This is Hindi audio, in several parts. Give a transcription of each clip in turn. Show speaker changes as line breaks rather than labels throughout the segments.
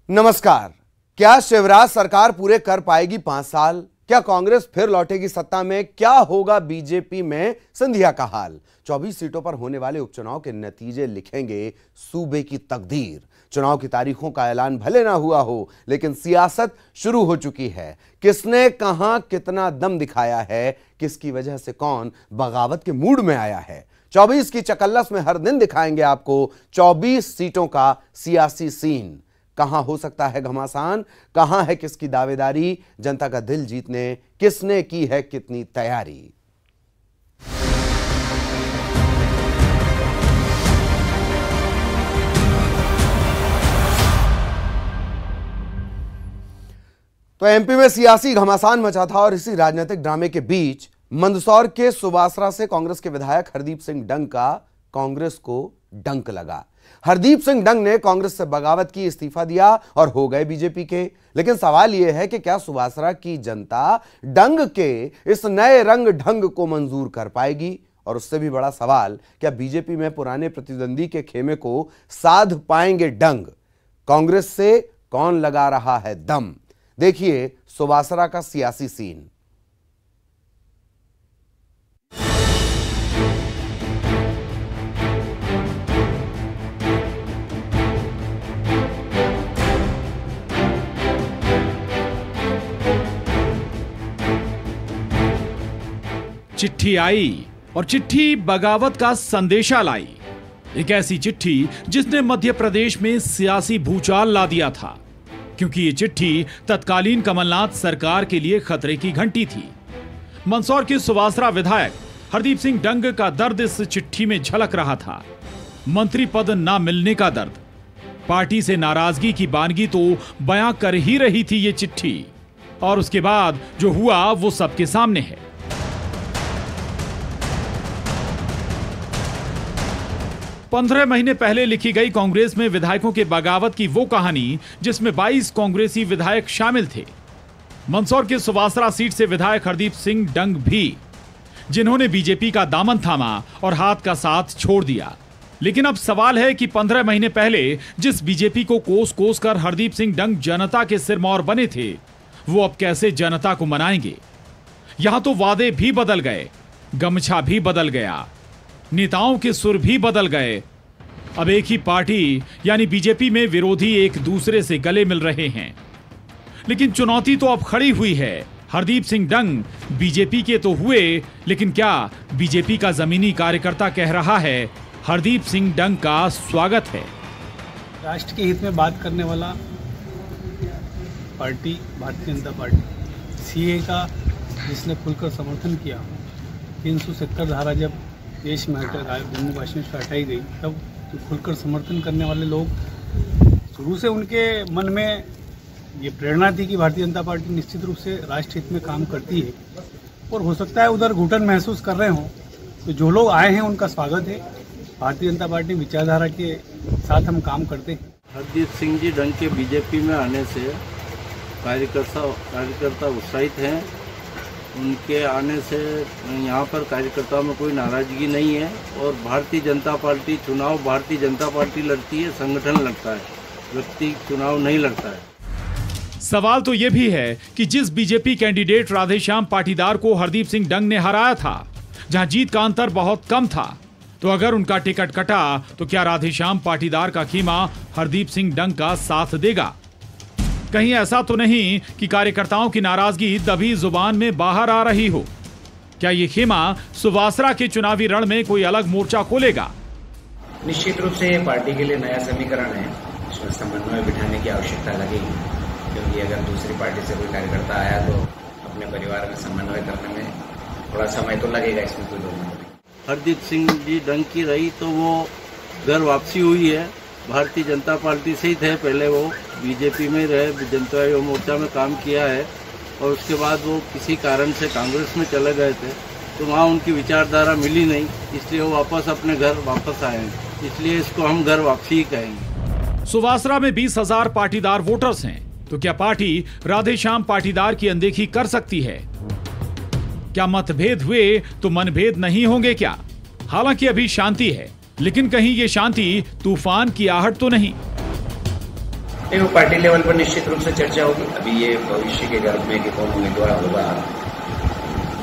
नमस्कार। क्या शिवराज सरकार पूरे कर पाएगी 5 साल? क्या कांग्रेस फिर लौटेगी सत्ता में? क्या होगा बीजेपी में सिंधिया का हाल? 24 सीटों पर होने वाले उपचुनाव के नतीजे लिखेंगे सूबे की तकदीर। चुनाव की तारीखों का ऐलान भले ना हुआ हो, लेकिन सियासत शुरू हो चुकी है। किसने कहां कितना दम दिखाया है, किसकी वजह से कौन बगावत के मूड में आया है, 24 की चकल्लस में हर दिन दिखाएंगे आपको 24 सीटों का सियासी सीन। कहां हो सकता है घमासान, कहां है किसकी दावेदारी, जनता का दिल जीतने किसने की है कितनी तैयारी। तो एमपी में सियासी घमासान मचा था और इसी राजनीतिक ड्रामे के बीच मंदसौर के सुबासरा से कांग्रेस के विधायक हरदीप सिंह डंग का कांग्रेस को डंक लगा। हरदीप सिंह डंग ने कांग्रेस से बगावत की, इस्तीफा दिया और हो गए बीजेपी के। लेकिन सवाल यह है कि क्या सुबासरा की जनता डंग के इस नए रंग ढंग को मंजूर कर पाएगी? और उससे भी बड़ा सवाल, क्या बीजेपी में पुराने प्रतिद्वंदी के खेमे को साध पाएंगे डंग? कांग्रेस से कौन लगा रहा है दम? देखिए सुबासरा का सियासी सीन।
चिट्ठी आई और चिट्ठी बगावत का संदेशा लाई। एक ऐसी चिट्ठी जिसने मध्य प्रदेश में सियासी भूचाल ला दिया था, क्योंकि ये चिट्ठी तत्कालीन कमलनाथ सरकार के लिए खतरे की घंटी थी। मंदसौर के सुबासरा विधायक हरदीप सिंह डंग का दर्द इस चिट्ठी में झलक रहा था। मंत्री पद ना मिलने का दर्द, पार्टी से नाराजगी की बानगी तो बयां कर ही रही थी ये चिट्ठी, और उसके बाद जो हुआ वो सबके सामने है। 15 महीने पहले लिखी गई कांग्रेस में विधायकों के बगावत की वो कहानी, जिसमें 22 कांग्रेसी विधायक शामिल थे। मंदसौर के सुबासरा सीट से विधायक हरदीप सिंह डंग भी, जिन्होंने बीजेपी का दामन थामा और हाथ का साथ छोड़ दिया। लेकिन अब सवाल है कि 15 महीने पहले जिस बीजेपी को कोस कोस कर हरदीप सिंह डंग जनता के सिरमौर बने थे, वो अब कैसे जनता को मनाएंगे? यहां तो वादे भी बदल गए, गमछा भी बदल गया, नेताओं के सुर भी बदल गए। अब एक ही पार्टी यानी बीजेपी में विरोधी एक दूसरे से गले मिल रहे हैं। लेकिन चुनौती तो अब खड़ी हुई है। हरदीप सिंह डंग बीजेपी के तो हुए, लेकिन क्या बीजेपी का जमीनी कार्यकर्ता कह रहा है हरदीप सिंह डंग का स्वागत है?
राष्ट्र के हित में बात करने वाला party Bharatiya Janata party, CA का जिसने खुलकर समर्थन किया, 370 धारा जब देश में जम्मू कश्मीर से हटाई गई, तब खुलकर समर्थन करने वाले लोग, शुरू से उनके मन में ये प्रेरणा थी कि भारतीय जनता पार्टी निश्चित रूप से राष्ट्र हित में काम करती है। और हो सकता है उधर घुटन महसूस कर रहे हों, तो जो लोग आए हैं उनका स्वागत है। भारतीय जनता पार्टी विचारधारा के साथ हम काम करते हैं।
हरदीप सिंह जी डंग के बीजेपी में आने से कार्यकर्ता उत्साहित हैं। उनके आने से यहाँ पर कार्यकर्ताओं में कोई नाराजगी नहीं है। और भारतीय जनता पार्टी चुनाव भारतीय जनता पार्टी लड़ती है, संगठन लड़ता है, व्यक्ति चुनाव नहीं लड़ता है।
सवाल तो यह भी है कि जिस बीजेपी कैंडिडेट राधेश्याम पाटीदार को हरदीप सिंह डंग ने हराया था, जहां जीत का अंतर बहुत कम था, तो अगर उनका टिकट कटा तो क्या राधेश्याम पाटीदार का खीमा हरदीप सिंह डंग का साथ देगा? कहीं ऐसा तो नहीं कि कार्यकर्ताओं की नाराजगी दबी जुबान में बाहर आ रही हो? क्या ये खेमा सुबासरा के चुनावी रण में कोई अलग मोर्चा खोलेगा?
निश्चित रूप से पार्टी के लिए नया समीकरण है, इसमें समन्वय बिठाने की आवश्यकता लगेगी, क्योंकि अगर दूसरी पार्टी से कोई कार्यकर्ता आया तो अपने परिवार में समन्वय करने में थोड़ा समय तो लगेगा, इसमें कोई दोष नहीं।
हरदीप सिंह जी डंग की रही तो वो घर वापसी हुई है, भारतीय जनता पार्टी से ही थे। पहले वो बीजेपी में रहे, जनता युवा मोर्चा में काम किया है, और उसके बाद वो किसी कारण से कांग्रेस में चले गए थे, तो वहाँ उनकी विचारधारा मिली नहीं, इसलिए वो वापस अपने घर वापस आए हैं। इसलिए इसको हम घर वापसी ही कहेंगे।
सुबासरा में 20,000 पाटीदार वोटर्स हैं, तो क्या पार्टी राधेश्याम पाटीदार की अनदेखी कर सकती है? क्या मतभेद हुए तो मनभेद नहीं होंगे क्या? हालांकि अभी शांति है, लेकिन कहीं ये शांति तूफान की आहट तो नहीं?
नहीं, वो पार्टी लेवल पर निश्चित रूप से चर्चा होगी। अभी ये भविष्य के गर्भ में कि कौन उम्मीदवार होगा,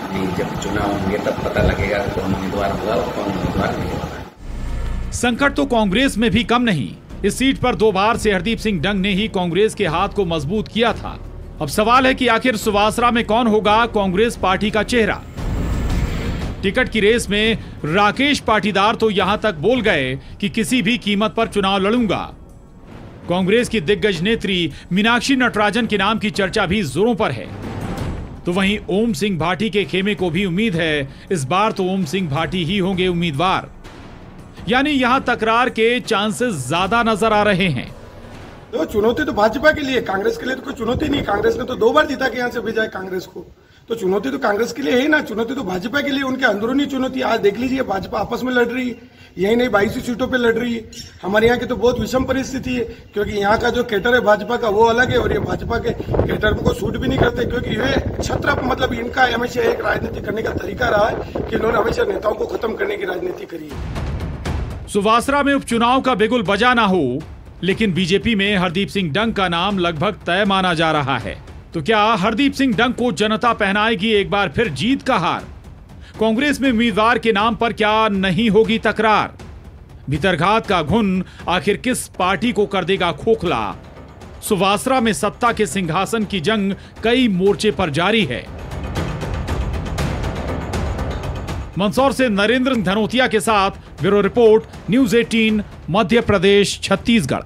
अभी जब चुनाव होंगे तब पता लगेगा कि कौन उम्मीदवार होगा और कौन उम्मीदवार नहीं होगा।
संकट तो कांग्रेस में भी कम नहीं। इस सीट पर 2 बार से हरदीप सिंह डंग ने ही कांग्रेस के हाथ को मजबूत किया था। अब सवाल है कि आखिर सुवासरा में कौन होगा कांग्रेस पार्टी का चेहरा। टिकट की रेस में राकेश पाटीदार तो यहां तक बोल गए कि किसी भी कीमत पर चुनाव लड़ूंगा। कांग्रेस की दिग्गज नेत्री मीनाक्षी नटराजन के नाम की चर्चा भी जोरों पर है। तो वहीं ओम सिंह भाटी के खेमे को भी उम्मीद है इस बार तो ओम सिंह भाटी ही होंगे उम्मीदवार। यानी यहां तकरार के चांसेस ज्यादा नजर आ रहे हैं।
तो चुनौती तो भाजपा के लिए, कांग्रेस के लिए तो कोई चुनौती नहीं। कांग्रेस ने तो 2 बार जीता के यहाँ से भेजा है कांग्रेस को, तो चुनौती तो कांग्रेस के लिए है ना। चुनौती तो भाजपा के लिए, उनके अंदरूनी चुनौती। आज देख लीजिए भाजपा आपस में लड़ रही है, यही नहीं 22 सीटों पे लड़ रही है। हमारे यहाँ की तो बहुत विषम परिस्थिति है, क्योंकि यहाँ का जो कैटर है भाजपा का वो अलग है, और ये भाजपा के कैटर को सूट भी नहीं करते, क्योंकि ये छत्र मतलब इनका हमेशा एक राजनीति करने का तरीका रहा है कि इन्होंने हमेशा नेताओं को खत्म करने की राजनीति करी है।
सुवासरा में उपचुनाव का बिगुल बजा ना हो, लेकिन बीजेपी में हरदीप सिंह डंग का नाम लगभग तय माना जा रहा है। तो क्या हरदीप सिंह डंग को जनता पहनाएगी एक बार फिर जीत का हार? कांग्रेस में उम्मीदवार के नाम पर क्या नहीं होगी तकरार? भीतरघात का घुन आखिर किस पार्टी को कर देगा खोखला? सुवासरा में सत्ता के सिंहासन की जंग कई मोर्चे पर जारी है। मंदसौर से नरेंद्र धनोतिया के साथ bureau report, news 18, Madhya Pradesh, Chhattisgarh.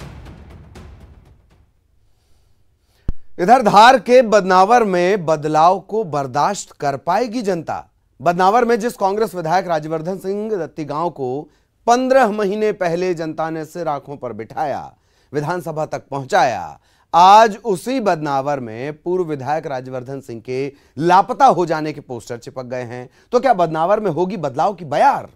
इधर धार के बदनावर में बदलाव को बर्दाश्त कर पाएगी जनता? बदनावर में जिस कांग्रेस विधायक राज्यवर्धन सिंह दत्तीगांव को 15 महीने पहले जनता ने सिर आंखों पर बिठाया, विधानसभा तक पहुंचाया, आज उसी बदनावर में पूर्व विधायक राज्यवर्धन सिंह के लापता हो जाने के पोस्टर चिपक गए हैं। तो क्या बदनावर में होगी बदलाव की बयार?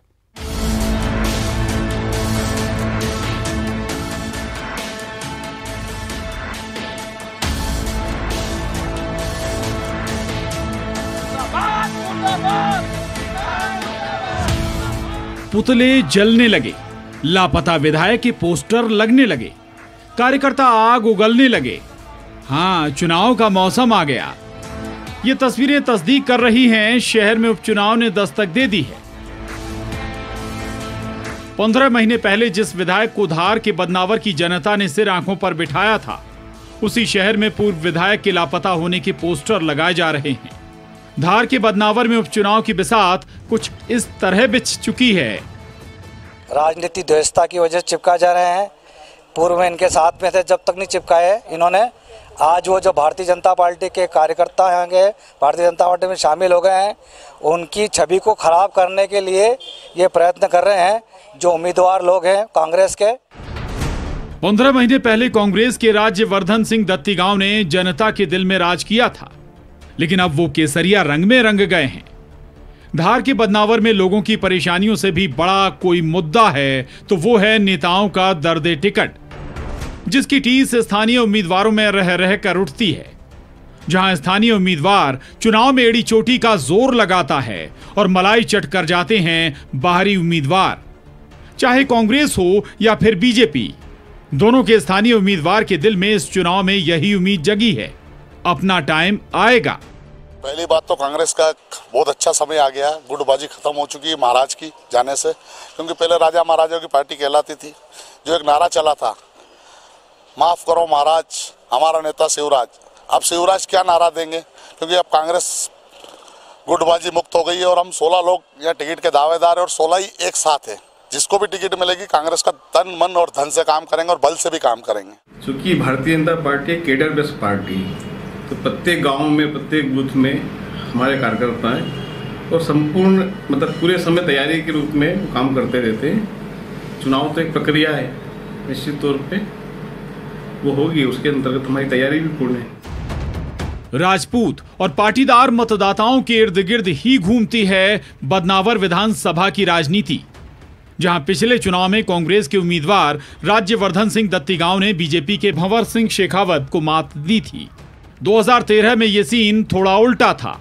पुतले जलने लगे, लापता विधायक के पोस्टर लगने लगे, कार्यकर्ता आग उगलने लगे। हाँ, चुनाव का मौसम आ गया। ये तस्वीरें तस्दीक कर रही हैं शहर में उपचुनाव ने दस्तक दे दी है। 15 महीने पहले जिस विधायक को धार के बदनावर की जनता ने सिर आंखों पर बिठाया था, उसी शहर में पूर्व विधायक के लापता होने के पोस्टर लगाए जा रहे हैं। धार के बदनावर में उपचुनाव की बिसात कुछ इस तरह बिछ चुकी है।
राजनीति द्वेषता की वजह से चिपका जा रहे हैं। पूर्व में इनके साथ में थे, जब तक नहीं चिपकाए इन्होंने। आज वो जो भारतीय जनता पार्टी के कार्यकर्ता हैं, भारतीय जनता पार्टी में शामिल हो गए हैं, उनकी छवि को खराब करने के लिए ये प्रयत्न कर रहे हैं जो उम्मीदवार लोग हैं कांग्रेस के।
15 महीने पहले कांग्रेस के राज्यवर्धन सिंह दत्तीगांव ने जनता के दिल में राज किया था, लेकिन अब वो केसरिया रंग में रंग गए हैं। धार के बदनावर में लोगों की परेशानियों से भी बड़ा कोई मुद्दा है तो वो है नेताओं का दर्द टिकट, जिसकी टीस स्थानीय उम्मीदवारों में रह रह कर उठती है। जहां स्थानीय उम्मीदवार चुनाव में एड़ी चोटी का जोर लगाता है और मलाई चट कर जाते हैं बाहरी उम्मीदवार, चाहे कांग्रेस हो या फिर बीजेपी। दोनों के स्थानीय उम्मीदवार के दिल में इस चुनाव में यही उम्मीद जगी है, अपना टाइम आएगा।
पहली बात तो कांग्रेस का बहुत अच्छा समय आ गया, गुटबाजी खत्म हो चुकी है महाराज की जाने से। क्योंकि पहले राजा महाराजाओं की पार्टी कहलाती थी। जो एक नारा चला था, माफ करो महाराज हमारा नेता शिवराज। अब शिवराज क्या नारा देंगे, क्योंकि अब कांग्रेस गुटबाजी मुक्त हो गई है और हम 16 लोग यहाँ टिकट के दावेदार हैं और 16 ही एक साथ है। जिसको भी टिकट मिलेगी कांग्रेस का तन मन और धन से काम करेंगे और बल से भी काम करेंगे।
चूँकि Bharatiya Janata party cadre based party, तो प्रत्येक गांव में प्रत्येक बूथ में हमारे कार्यकर्ता हैं और संपूर्ण मतलब पूरे समय तैयारी के रूप में काम करते रहते हैं। चुनाव तो एक प्रक्रिया है, निश्चित तौर पे वो होगी, उसके अंतर्गत हमारी तैयारी भी पूर्ण है।
राजपूत और पाटीदार मतदाताओं के इर्द गिर्द ही घूमती है बदनावर विधानसभा की राजनीति, जहां पिछले चुनाव में कांग्रेस के उम्मीदवार राज्यवर्धन सिंह दत्तीगांव ने बीजेपी के भंवर सिंह शेखावत को मात दी थी। 2013 में यह सीन थोड़ा उल्टा था,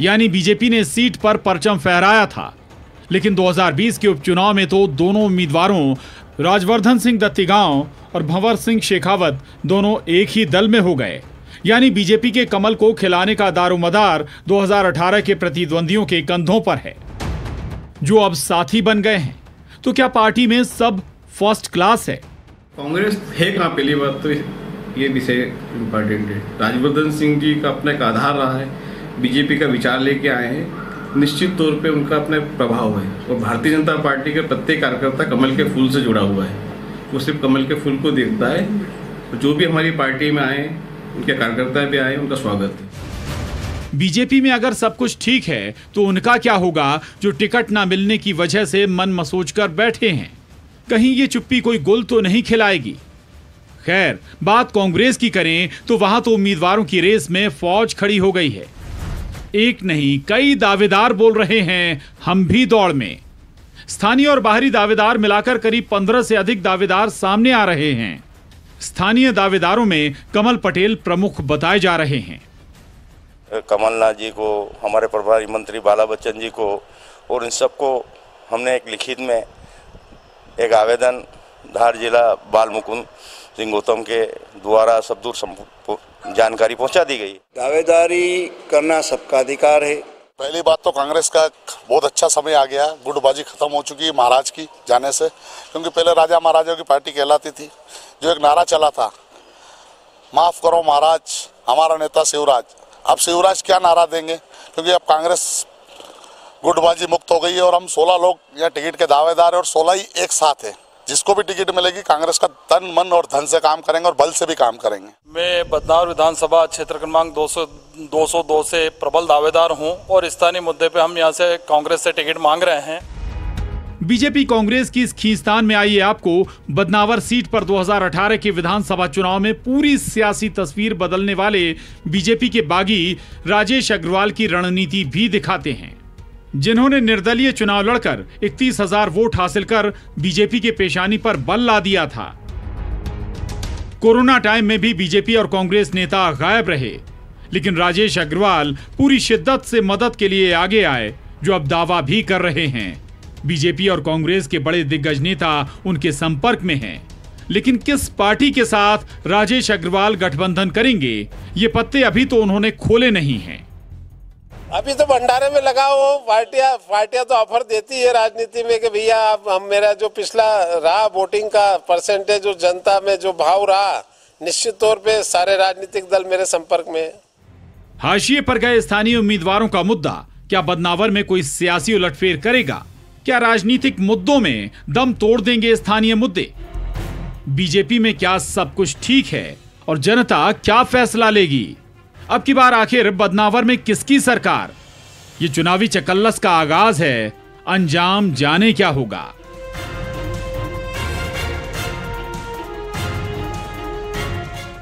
यानी बीजेपी ने सीट पर परचम फहराया था, लेकिन 2020 के उपचुनाव में तो दोनों उम्मीदवारों राजवर्धन सिंह दत्तीगांव और भंवर सिंह शेखावत दोनों एक ही दल में हो गए। यानी बीजेपी के कमल को खिलाने का दारोमदार 2018 के प्रतिद्वंदियों के कंधों पर है, जो अब साथी बन गए हैं। तो क्या पार्टी में सब फर्स्ट क्लास है?
कांग्रेस है कहाँ, पहली बात तो ये विषय इम्पोर्टेंट है। राजवर्धन सिंह जी का अपना एक आधार रहा है, बीजेपी का विचार लेके आए हैं, निश्चित तौर पे उनका अपना प्रभाव है। और भारतीय जनता पार्टी के प्रत्येक कार्यकर्ता कमल के फूल से जुड़ा हुआ है, वो सिर्फ कमल के फूल को देखता है। जो भी हमारी पार्टी में आए, उनके कार्यकर्ता भी आए, उनका स्वागत है।
बीजेपी में अगर सब कुछ ठीक है तो उनका क्या होगा जो टिकट ना मिलने की वजह से मन मसोच कर बैठे हैं? कहीं ये चुप्पी कोई गुल तो नहीं खिलाएगी? खैर, बात कांग्रेस की करें तो वहां तो उम्मीदवारों की रेस में फौज खड़ी हो गई है। एक नहीं कई दावेदार बोल रहे हैं हम भी दौड़ में। स्थानीय और बाहरी दावेदार मिलाकर करीब 15 से अधिक दावेदार सामने आ रहे हैं। स्थानीय दावेदारों में कमल पटेल प्रमुख बताए जा रहे हैं।
कमलनाथ जी को, हमारे प्रभारी मंत्री बाला बच्चन जी को और इन सबको हमने एक लिखित में एक आवेदन धार जिला बाल मुकुंद सिंह गौतम के द्वारा सब दूर जानकारी पहुंचा दी गई।
दावेदारी करना सबका अधिकार है।
पहली बात तो कांग्रेस का बहुत अच्छा समय आ गया, गुटबाजी खत्म हो चुकी है महाराज की जाने से। क्योंकि पहले राजा महाराजाओं की पार्टी कहलाती थी, जो एक नारा चला था, माफ करो महाराज हमारा नेता शिवराज। अब शिवराज क्या नारा देंगे, क्योंकि अब कांग्रेस गुटबाजी मुक्त हो गई है और हम 16 लोग यहाँ टिकट के दावेदार है और 16 ही एक साथ है। जिसको भी टिकट मिलेगी कांग्रेस का तन मन और धन से काम करेंगे और बल से भी काम करेंगे।
मैं बदनावर विधानसभा क्षेत्र क्रमांक 202 से प्रबल दावेदार हूं और स्थानीय मुद्दे पे हम यहां से कांग्रेस से टिकट मांग रहे हैं।
बीजेपी कांग्रेस की इस खींचतान में आइए आपको बदनावर सीट पर 2018 के विधानसभा चुनाव में पूरी सियासी तस्वीर बदलने वाले बीजेपी के बागी राजेश अग्रवाल की रणनीति भी दिखाते हैं, जिन्होंने निर्दलीय चुनाव लड़कर 31,000 वोट हासिल कर बीजेपी के पेशानी पर बल ला दिया था। कोरोना टाइम में भी बीजेपी और कांग्रेस नेता गायब रहे, लेकिन राजेश अग्रवाल पूरी शिद्दत से मदद के लिए आगे आए, जो अब दावा भी कर रहे हैं बीजेपी और कांग्रेस के बड़े दिग्गज नेता उनके संपर्क में हैं। लेकिन किस पार्टी के साथ राजेश अग्रवाल गठबंधन करेंगे, ये पत्ते अभी तो उन्होंने खोले नहीं हैं।
अभी तो भंडारे में लगा हो, पार्टियां तो ऑफर देती है राजनीति में कि भैया आप हम मेरा जो पिछला रहा वोटिंग का परसेंटेज और जनता में जो भाव रहा, निश्चित तौर पे सारे राजनीतिक दल मेरे संपर्क में है।
हाशिए पर गए स्थानीय उम्मीदवारों का मुद्दा क्या बदनावर में कोई सियासी उलटफेर करेगा? क्या राजनीतिक मुद्दों में दम तोड़ देंगे स्थानीय मुद्दे? बीजेपी में क्या सब कुछ ठीक है और जनता क्या फैसला लेगी? अब की बार आखिर बदनावर में किसकी सरकार? ये चुनावी चकल्लस का आगाज है, अंजाम जाने क्या होगा।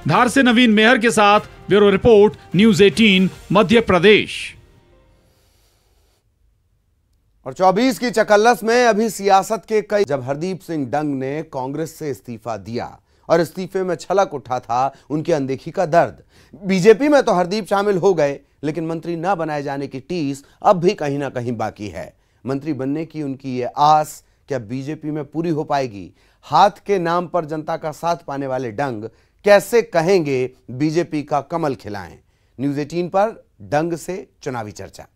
धार से नवीन मेहर के साथ bureau report, news 18 Madhya Pradesh.
और 24 की चकल्लस में अभी सियासत के कई, जब हरदीप सिंह डंग ने कांग्रेस से इस्तीफा दिया और इस्तीफे में छलक उठा था उनकी अनदेखी का दर्द। बीजेपी में तो हरदीप शामिल हो गए, लेकिन मंत्री न बनाए जाने की टीस अब भी कहीं ना कहीं बाकी है। मंत्री बनने की उनकी ये आस क्या बीजेपी में पूरी हो पाएगी? हाथ के नाम पर जनता का साथ पाने वाले डंग कैसे कहेंगे बीजेपी का कमल खिलाएं? न्यूज़ 18 पर डंग से चुनावी चर्चा।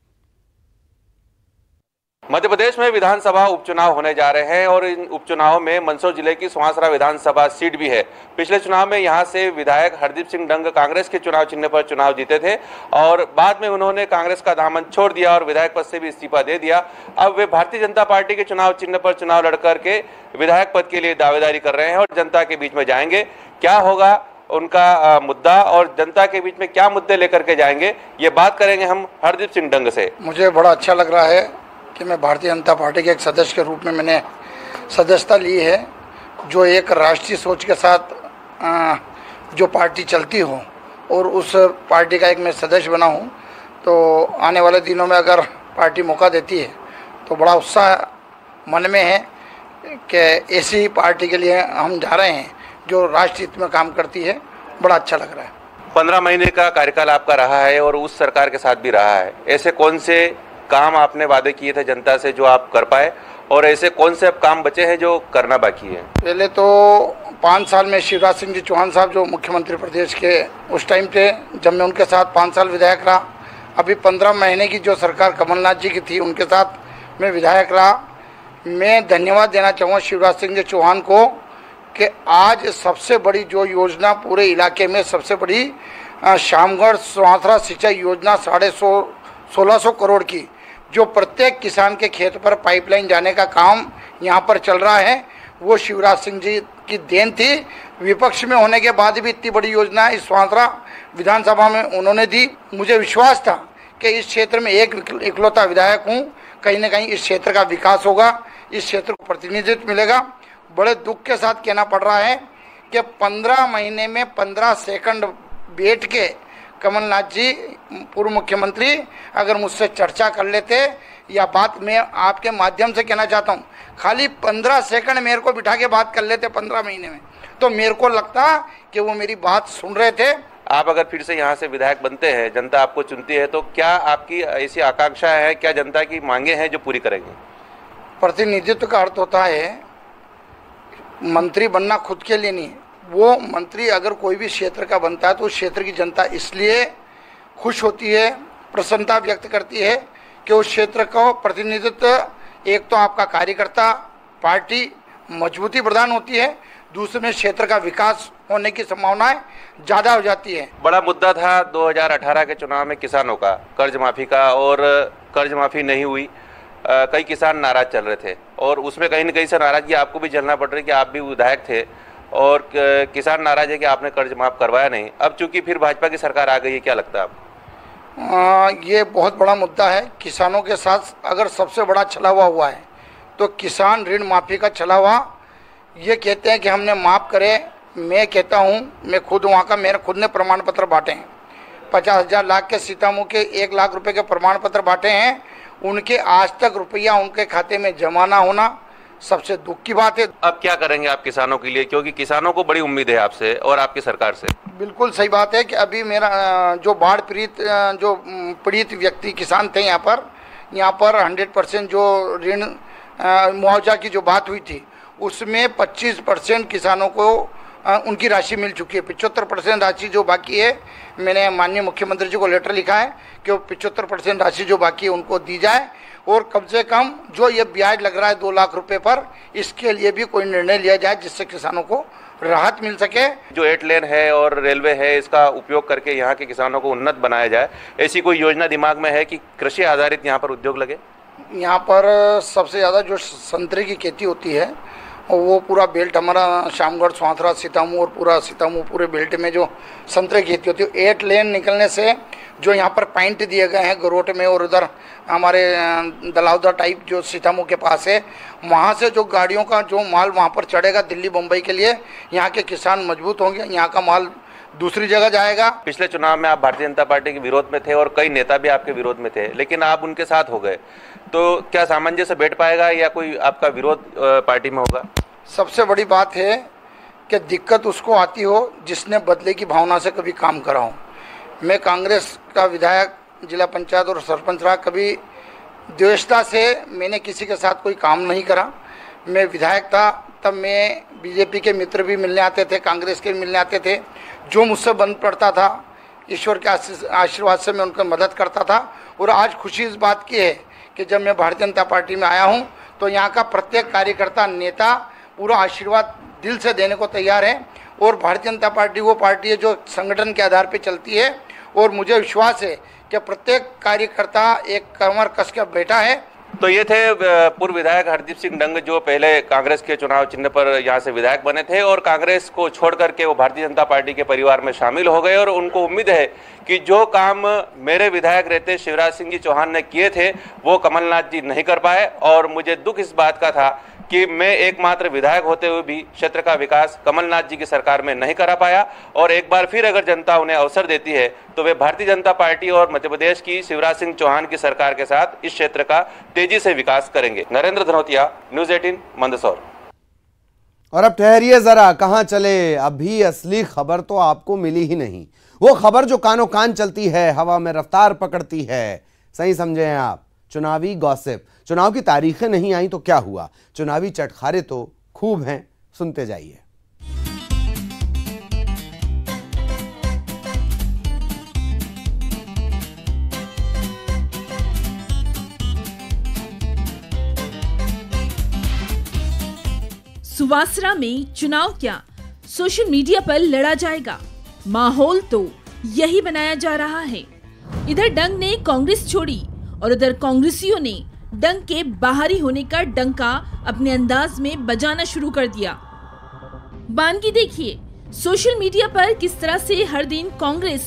मध्य प्रदेश में विधानसभा उपचुनाव होने जा रहे हैं और इन उपचुनाव में मंदसौर जिले की सुहासरा विधानसभा सीट भी है। पिछले चुनाव में यहां से विधायक हरदीप सिंह डंग कांग्रेस के चुनाव चिन्ह पर चुनाव जीते थे और बाद में उन्होंने कांग्रेस का दामन छोड़ दिया और विधायक पद से भी इस्तीफा दे दिया। अब वे भारतीय जनता पार्टी के चुनाव चिन्ह पर चुनाव लड़कर के विधायक पद के लिए दावेदारी कर रहे हैं और जनता के बीच में जाएंगे। क्या होगा उनका मुद्दा और जनता के बीच में क्या मुद्दे लेकर के जाएंगे, ये बात करेंगे हम हरदीप सिंह डंग से।
मुझे बड़ा अच्छा लग रहा है कि मैं भारतीय जनता पार्टी के एक सदस्य के रूप में मैंने सदस्यता ली है, जो एक राष्ट्रीय सोच के साथ जो पार्टी चलती हो और उस पार्टी का एक मैं सदस्य बना हूँ। तो आने वाले दिनों में अगर पार्टी मौका देती है तो बड़ा उत्साह मन में है कि ऐसी पार्टी के लिए हम जा रहे हैं जो राष्ट्र हित में काम करती है। बड़ा अच्छा लग रहा है।
15 महीने का कार्यकाल आपका रहा है और उस सरकार के साथ भी रहा है। ऐसे कौन से काम आपने वादे किए थे जनता से जो आप कर पाए और ऐसे कौन से अब काम बचे हैं जो करना बाकी है?
पहले तो 5 साल में शिवराज सिंह जी चौहान साहब जो मुख्यमंत्री प्रदेश के उस टाइम थे, जब मैं उनके साथ 5 साल विधायक रहा। अभी 15 महीने की जो सरकार कमलनाथ जी की थी, उनके साथ मैं विधायक रहा। मैं धन्यवाद देना चाहूँगा शिवराज सिंह जी चौहान को कि आज सबसे बड़ी जो योजना पूरे इलाके में सबसे बड़ी शामगढ़ सुहासरा सिंचाई योजना 1650 करोड़ की, जो प्रत्येक किसान के खेत पर पाइपलाइन जाने का काम यहाँ पर चल रहा है, वो शिवराज सिंह जी की देन थी। विपक्ष में होने के बाद भी इतनी बड़ी योजना इस सुहासरा विधानसभा में उन्होंने दी। मुझे विश्वास था कि इस क्षेत्र में एक इकलौता विधायक हूँ, कहीं ना कहीं इस क्षेत्र का विकास होगा, इस क्षेत्र को प्रतिनिधित्व मिलेगा। बड़े दुख के साथ कहना पड़ रहा है कि 15 महीने में 15 सेकंड बैठ के कमलनाथ जी पूर्व मुख्यमंत्री अगर मुझसे चर्चा कर लेते, या बात मैं आपके माध्यम से कहना चाहता हूँ, खाली 15 सेकंड मेरे को बिठा के बात कर लेते 15 महीने में, तो मेरे को लगता कि वो मेरी बात सुन रहे थे।
आप अगर फिर से यहाँ से विधायक बनते हैं, जनता आपको चुनती है, तो क्या आपकी ऐसी आकांक्षा है, क्या जनता की मांगे हैं जो पूरी करेंगे?
प्रतिनिधित्व का अर्थ होता है मंत्री बनना खुद के लिए नहीं, वो मंत्री अगर कोई भी क्षेत्र का बनता है तो उस क्षेत्र की जनता इसलिए खुश होती है, प्रसन्नता व्यक्त करती है कि उस क्षेत्र को प्रतिनिधित्व, एक तो आपका कार्यकर्ता पार्टी मजबूती प्रदान होती है, दूसरे में क्षेत्र का विकास होने की संभावनाएं ज़्यादा हो जाती है।
बड़ा मुद्दा था 2018 के चुनाव में किसानों का कर्ज माफ़ी का, और कर्ज माफ़ी नहीं हुई। कई किसान नाराज चल रहे थे और उसमें कहीं न कहीं से नाराजगी आपको भी झेलना पड़ रही कि आप भी विधायक थे और किसान नाराज है कि आपने कर्ज माफ़ करवाया नहीं। अब चूंकि फिर भाजपा की सरकार आ गई है, क्या लगता है आपको?
ये बहुत बड़ा मुद्दा है। किसानों के साथ अगर सबसे बड़ा छलावा हुआ है तो किसान ऋण माफ़ी का छलावा। ये कहते हैं कि हमने माफ़ करे, मैं कहता हूँ, मैं खुद वहाँ का, मेरे खुद ने प्रमाण पत्र बांटे हैं। 50,000 लाख के सीतामऊ के 1 लाख रुपए के प्रमाण पत्र बांटे हैं, उनके आज तक रुपया उनके खाते में जमा ना होना सबसे दुख की बात है।
अब क्या करेंगे आप किसानों के लिए, क्योंकि किसानों को बड़ी उम्मीद है आपसे और आपकी सरकार से?
बिल्कुल सही बात है कि अभी मेरा जो बाढ़ पीड़ित व्यक्ति किसान थे यहाँ पर 100% जो ऋण मुआवजा की जो बात हुई थी, उसमें 25% किसानों को उनकी राशि मिल चुकी है। 75% राशि जो बाकी है, मैंने माननीय मुख्यमंत्री जी को लेटर लिखा है कि वो 75% राशि जो बाकी है उनको दी जाए, और कम से कम जो ये ब्याज लग रहा है 2 लाख रुपए पर, इसके लिए भी कोई निर्णय लिया जाए जिससे किसानों को राहत मिल सके।
जो 8 लेन है और रेलवे है, इसका उपयोग करके यहाँ के किसानों को उन्नत बनाया जाए, ऐसी कोई योजना दिमाग में है कि कृषि आधारित यहाँ पर उद्योग लगे?
यहाँ पर सबसे ज़्यादा जो संतरे की खेती होती है, वो पूरा बेल्ट हमारा शामगढ़, सुहासरा, सीतामऊ और पूरा सीतामऊ पूरे बेल्ट में जो संतरे की खेती होती है, 8 लेन निकलने से जो यहाँ पर पॉइंट दिए गए हैं गरोट में और उधर हमारे दलावदा टाइप जो सीतामऊ के पास है, वहाँ से जो गाड़ियों का जो माल वहाँ पर चढ़ेगा दिल्ली मुंबई के लिए, यहाँ के किसान मजबूत होंगे, यहाँ का माल दूसरी जगह जाएगा।
पिछले चुनाव में आप भारतीय जनता पार्टी के विरोध में थे और कई नेता भी आपके विरोध में थे, लेकिन आप उनके साथ हो गए, तो क्या सामंजस्य बैठ पाएगा या कोई आपका विरोध पार्टी में होगा?
सबसे बड़ी बात है कि दिक्कत उसको आती हो जिसने बदले की भावना से कभी काम करा हो। मैं कांग्रेस का विधायक, जिला पंचायत और सरपंच रहा, कभी द्वेषता से मैंने किसी के साथ कोई काम नहीं करा। मैं विधायक था तब मैं बीजेपी के मित्र भी मिलने आते थे, कांग्रेस के मिलने आते थे, जो मुझसे बन पड़ता था ईश्वर के आशीर्वाद से मैं उनकी मदद करता था। और आज खुशी इस बात की है कि जब मैं भारतीय जनता पार्टी में आया हूं तो यहाँ का प्रत्येक कार्यकर्ता, नेता पूरा आशीर्वाद दिल से देने को तैयार है। और भारतीय जनता पार्टी वो पार्टी है जो संगठन के आधार पर चलती है, और मुझे विश्वास है कि प्रत्येक कार्यकर्ता एक कमर कस के बैठा है।
तो ये थे पूर्व विधायक हरदीप सिंह डंग, जो पहले कांग्रेस के चुनाव चिन्ह पर यहाँ से विधायक बने थे और कांग्रेस को छोड़ करके वो भारतीय जनता पार्टी के परिवार में शामिल हो गए। और उनको उम्मीद है कि जो काम मेरे विधायक रहते शिवराज सिंह जी चौहान ने किए थे वो कमलनाथ जी नहीं कर पाए। और मुझे दुख इस बात का था कि मैं एकमात्र विधायक होते हुए भी क्षेत्र का विकास कमलनाथ जी की सरकार में नहीं करा पाया। और एक बार फिर अगर जनता उन्हें अवसर देती है तो वे भारतीय जनता पार्टी और मध्य प्रदेश की शिवराज सिंह चौहान की सरकार के साथ इस क्षेत्र का तेजी से विकास करेंगे। नरेंद्र धनोतिया, न्यूज 18, मंदसौर।
और अब ठहरिए जरा, कहां चले, अभी असली खबर तो आपको मिली ही नहीं। वो खबर जो कानों कान चलती है, हवा में रफ्तार पकड़ती है, सही समझे हैं आप। चुनावी गॉसिप, चुनाव की तारीखें नहीं आई तो क्या हुआ, चुनावी चटखारे तो खूब हैं, सुनते जाइए।
सुवासरा में चुनाव क्या, सोशल मीडिया पर लड़ा जाएगा, माहौल तो यही बनाया जा रहा है। इधर डंग ने कांग्रेस छोड़ी और उधर कांग्रेसियों ने डंग के बाहरी होने का डंका अपने अंदाज में बजाना शुरू कर दिया। बानगी देखिए, सोशल मीडिया पर किस तरह से हर दिन कांग्रेस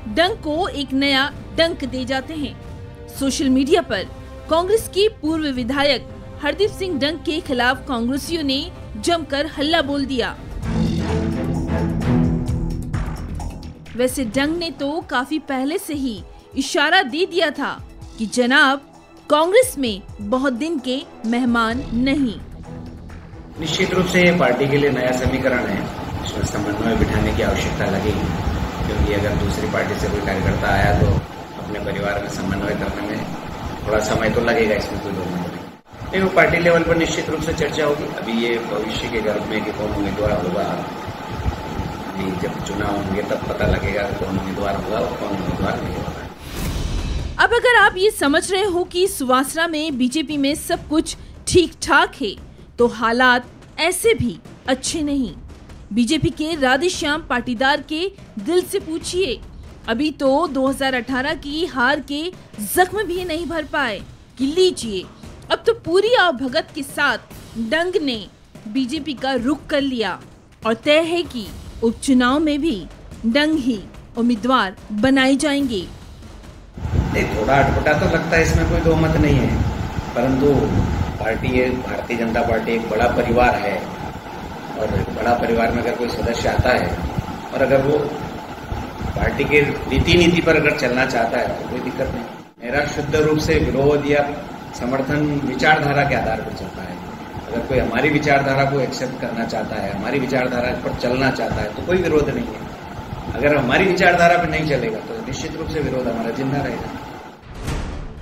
डंग को एक नया डंक दे जाते हैं। सोशल मीडिया पर कांग्रेस की पूर्व विधायक हरदीप सिंह डंग के खिलाफ कांग्रेसियों ने जमकर हल्ला बोल दिया। वैसे डंग ने तो काफी पहले से ही इशारा दे दिया था कि जनाब कांग्रेस में बहुत दिन के मेहमान नहीं।
निश्चित रूप से ये पार्टी के लिए नया समीकरण है, इसमें समन्वय बिठाने की आवश्यकता लगेगी, क्योंकि अगर दूसरी पार्टी से कोई कार्यकर्ता आया तो अपने परिवार में समन्वय करने में थोड़ा समय तो लगेगा, इसमें कोई दो मत नहीं। वो पार्टी लेवल पर निश्चित रूप से चर्चा होगी। अभी ये भविष्य के गर्भ में कि कौन उम्मीदवार होगा, अभी जब चुनाव होंगे तब पता लगेगा कौन उम्मीदवार होगा और कौन उम्मीदवार नहीं होगा।
अब अगर आप ये समझ रहे हो कि सुवासरा में बीजेपी में सब कुछ ठीक ठाक है, तो हालात ऐसे भी अच्छे नहीं। बीजेपी के राधेश्याम पाटीदार के दिल से पूछिए, अभी तो 2018 की हार के जख्म भी नहीं भर पाए कि लीजिए अब तो पूरी आवभगत के साथ डंग ने बीजेपी का रुख कर लिया और तय है कि उपचुनाव में भी डंग ही उम्मीदवार बनाए जाएंगे।
थोड़ा अटपटा तो लगता है, इसमें कोई दो मत नहीं है, परंतु पार्टी है, भारतीय जनता पार्टी एक बड़ा परिवार है और बड़ा परिवार में अगर कोई सदस्य आता है और अगर वो पार्टी के रीति नीति पर अगर चलना चाहता है तो कोई दिक्कत नहीं। मेरा शुद्ध रूप से विरोध या समर्थन विचारधारा के आधार पर चलता है। अगर कोई हमारी विचारधारा को एक्सेप्ट करना चाहता है, हमारी विचारधारा पर चलना चाहता है तो कोई विरोध नहीं है। अगर हमारी विचारधारा पर नहीं चलेगा तो निश्चित रूप से विरोध हमारा जिंदा रहेगा।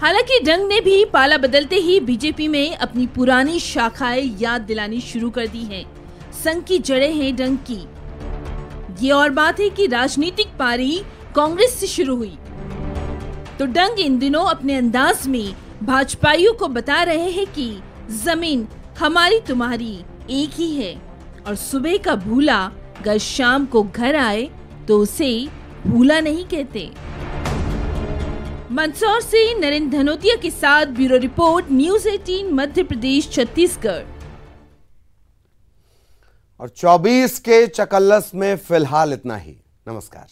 हालांकि डंग ने भी पाला बदलते ही बीजेपी में अपनी पुरानी शाखाएं याद दिलानी शुरू कर दी हैं। संघ की जड़ें हैं डंग की। ये और बात है कि राजनीतिक पारी कांग्रेस से शुरू हुई तो डंग इन दिनों अपने अंदाज में भाजपाइयों को बता रहे हैं कि जमीन हमारी तुम्हारी एक ही है और सुबह का भूला अगर शाम को घर आए तो उसे भूला नहीं कहते। मंदसौर से नरेंद्र धनोतिया के साथ bureau report, news 18 Madhya Pradesh Chhattisgarh.
और 24 के चकल्लस में फिलहाल इतना ही। नमस्कार।